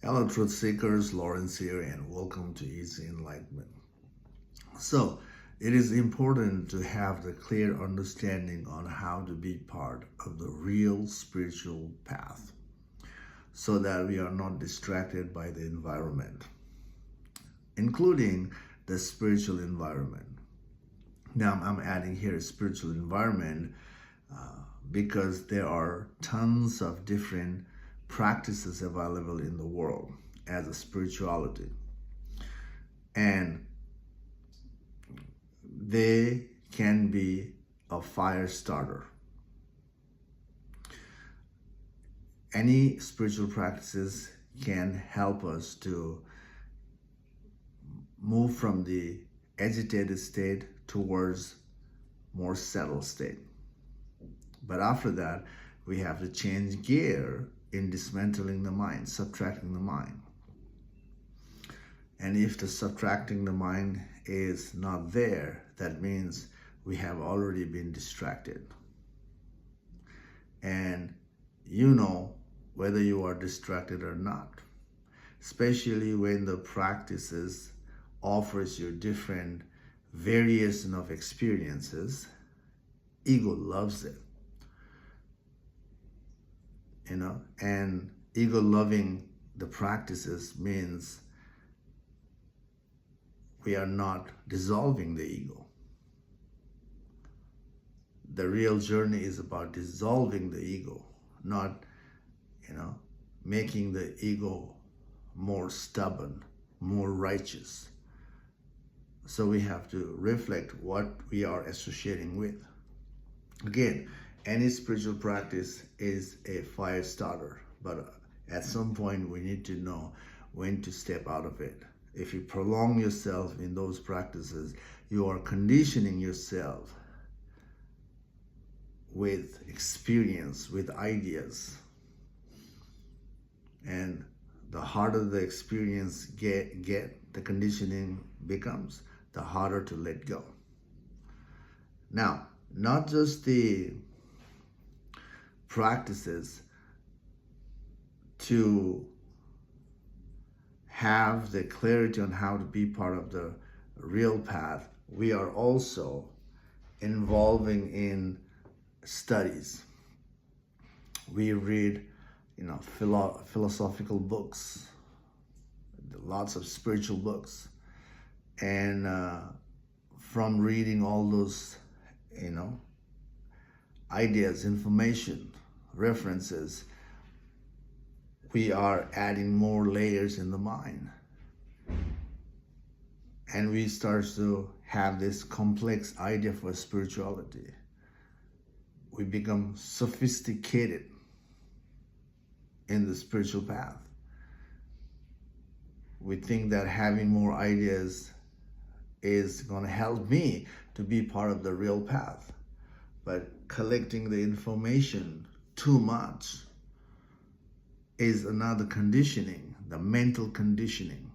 Hello, Truth Seekers. Lawrence here, and welcome to Easy Enlightenment. So, it is important to have the clear understanding on how to be part of the real spiritual path so that we are not distracted by the environment, including the spiritual environment. Now, I'm adding here spiritual environment because there are tons of different practices available in the world as a spirituality, and they can be a fire starter. Any spiritual practices can help us to move from the agitated state towards more settled state. But after that, we have to change gear in dismantling the mind, subtracting the mind. And if the subtracting the mind is not there, that means we have already been distracted. And you know whether you are distracted or not, especially when the practices offers you different variation of experiences. Ego loves it, and ego loving the practices means we are not dissolving the ego. The real journey is about dissolving the ego, not, making the ego more stubborn, more righteous. So we have to reflect what we are associating with. Again, any spiritual practice is a fire starter, but at some point we need to know when to step out of it. If you prolong yourself in those practices, you are conditioning yourself with experience, with ideas. And the harder the experience get, the conditioning becomes, the harder to let go. Now, not just the practices to have the clarity on how to be part of the real path, we are also involving in studies. We read, philosophical books, lots of spiritual books, and from reading all those, ideas, information, references, we are adding more layers in the mind. And we start to have this complex idea for spirituality. We become sophisticated in the spiritual path. We think that having more ideas is going to help me to be part of the real path. But collecting the information too much is another conditioning, the mental conditioning.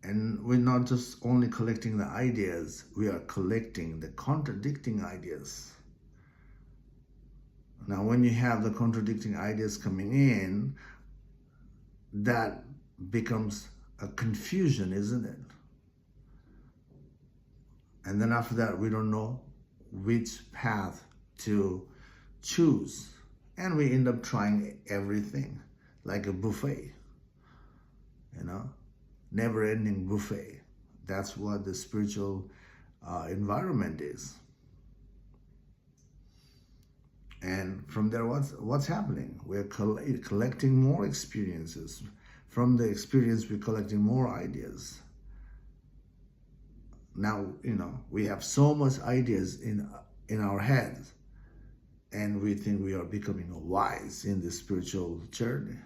And we're not just only collecting the ideas, we are collecting the contradicting ideas. Now, when you have the contradicting ideas coming in, that becomes a confusion, isn't it? And then after that, we don't know which path to choose. And we end up trying everything like a buffet, never-ending buffet. That's what the spiritual environment is. And from there, what's happening? We're collecting more experiences. From the experience, we're collecting more ideas. Now, we have so much ideas in our heads, and we think we are becoming wise in the spiritual journey.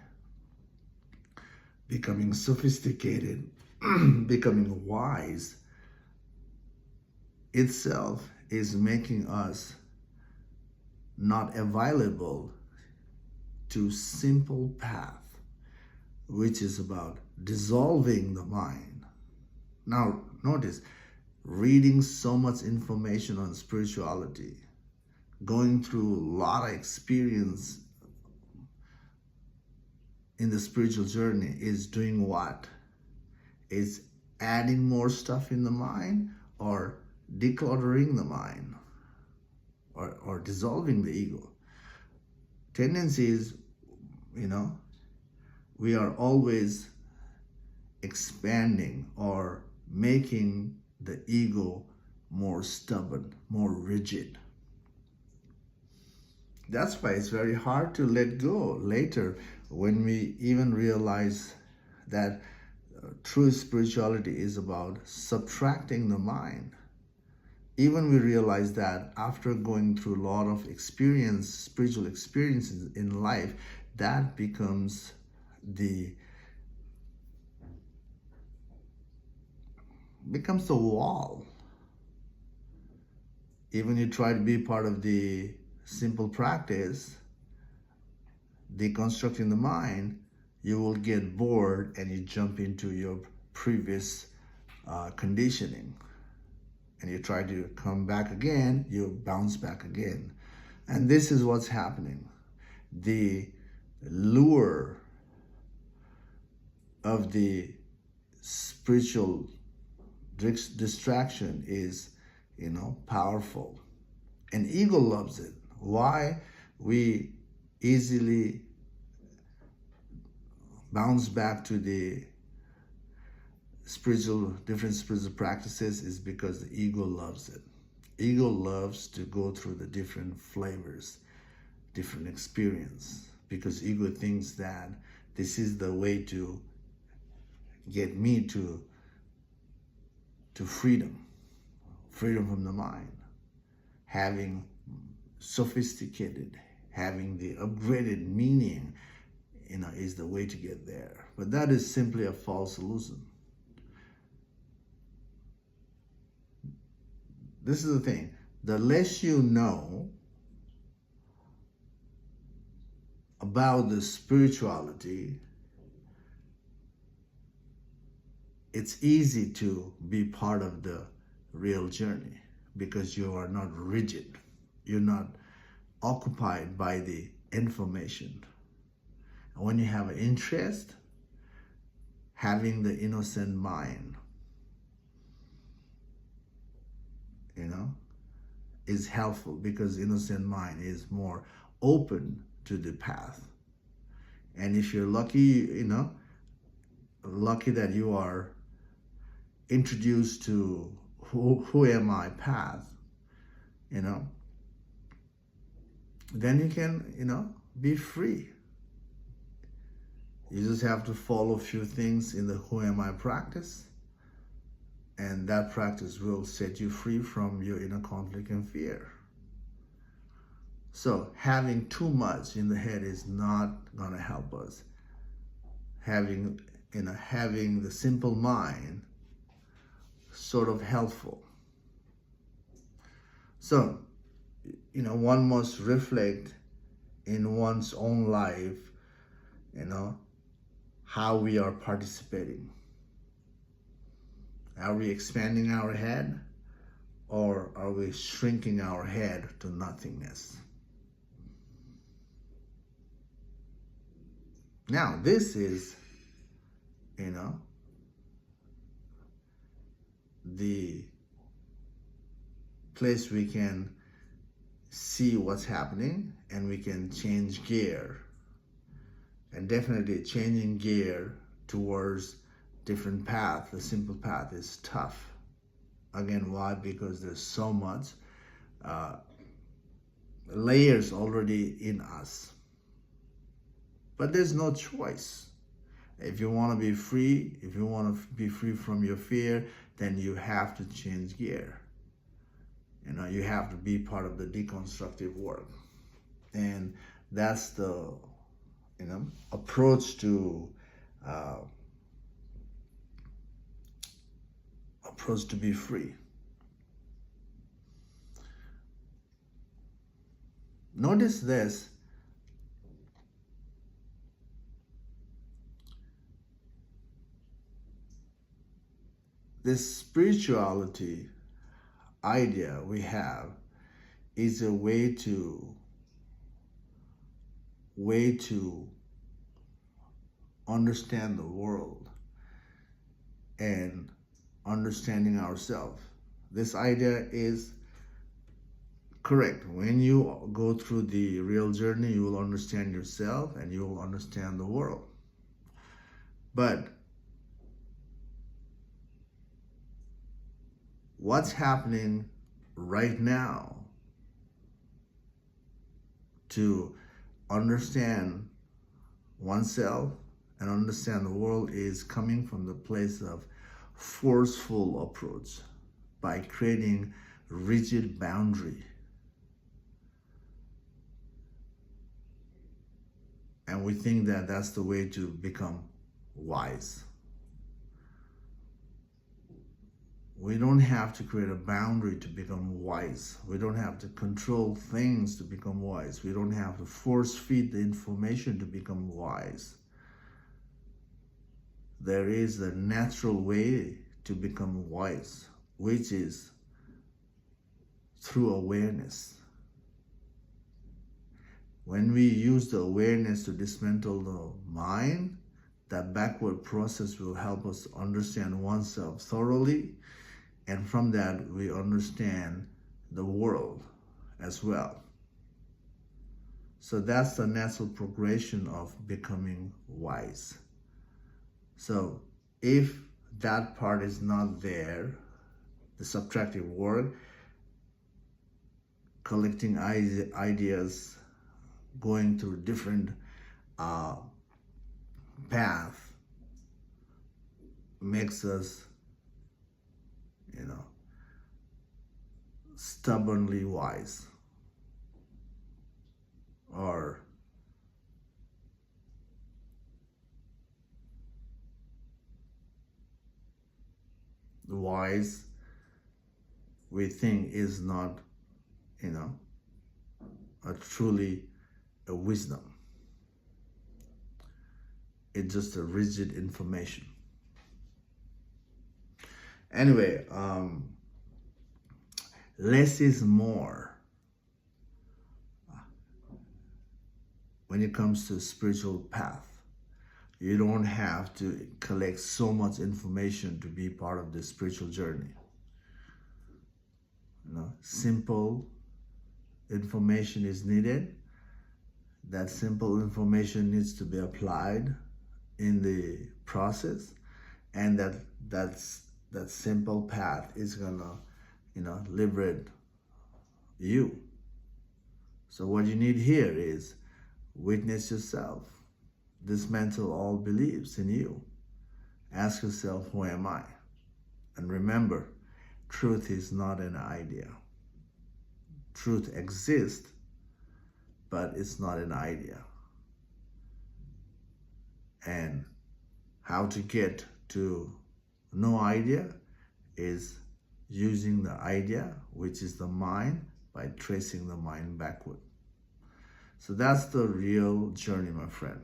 Becoming sophisticated, becoming wise itself is making us not available to simple path, which is about dissolving the mind. Now, notice, reading so much information on spirituality, going through a lot of experience in the spiritual journey is doing what? Is adding more stuff in the mind, or decluttering the mind, or dissolving the ego. Tendency is, we are always expanding or making the ego more stubborn, more rigid. That's why it's very hard to let go later, when we even realize that true spirituality is about subtracting the mind. Even we realize that after going through a lot of spiritual experiences in life, that becomes the wall. Even you try to be part of the simple practice, deconstructing the mind, you will get bored and you jump into your previous conditioning. And you try to come back again, you bounce back again. And this is what's happening. The lure of the spiritual distraction is, powerful. And ego loves it. Why? We easily bounce back to the different spiritual practices is because the ego loves it. Ego loves to go through the different flavors, different experience, because ego thinks that this is the way to get me to freedom from the mind, having sophisticated, having the upgraded meaning, is the way to get there. But that is simply a false illusion. This is the thing. The less you know about the spirituality, it's easy to be part of the real journey, because you are not rigid. You're not occupied by the information. And when you have an interest, having the innocent mind, is helpful, because innocent mind is more open to the path. And if you're lucky, lucky that you are introduced to who am I path, then you can, be free. You just have to follow a few things in the who am I practice, and that practice will set you free from your inner conflict and fear. So having too much in the head is not going to help us. Having the simple mind sort of helpful. So, one must reflect in one's own life, how we are participating. Are we expanding our head, or are we shrinking our head to nothingness? Now, this is, the place we can see what's happening, and we can change gear. And definitely changing gear towards different path, the simple path, is tough. Again, why? Because there's so much layers already in us. But there's no choice. If you want to be free, if you want to be free from your fear, then you have to change gear. You have to be part of the deconstructive work. And that's the, approach to be free. Notice this. This spirituality idea we have is a way to understand the world and understanding ourselves. This idea is correct. When you go through the real journey, you will understand yourself and you will understand the world. But what's happening right now to understand oneself and understand the world is coming from the place of forceful approach by creating rigid boundary. And we think that that's the way to become wise. We don't have to create a boundary to become wise. We don't have to control things to become wise. We don't have to force feed the information to become wise. There is a natural way to become wise, which is through awareness. When we use the awareness to dismantle the mind, that backward process will help us understand oneself thoroughly, and from that we understand the world as well. So that's the natural progression of becoming wise. So if that part is not there, the subtractive work, collecting ideas, going through different path, makes us, stubbornly wise, or the wise we think is not, a truly a wisdom. It's just a rigid information. Anyway, less is more when it comes to spiritual path. You don't have to collect so much information to be part of the spiritual journey. Simple information is needed. That simple information needs to be applied in the process, and that simple path is gonna, liberate you. So what you need here is witness yourself, dismantle all beliefs in you, ask yourself, who am I? And remember, truth is not an idea. Truth exists, but it's not an idea. And how to get to no idea is using the idea, which is the mind, by tracing the mind backward. So that's the real journey, my friend.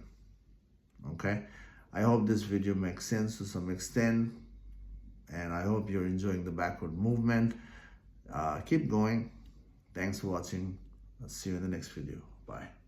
Okay? I hope this video makes sense to some extent, and I hope you're enjoying the backward movement. Keep going. Thanks for watching. I'll see you in the next video. Bye.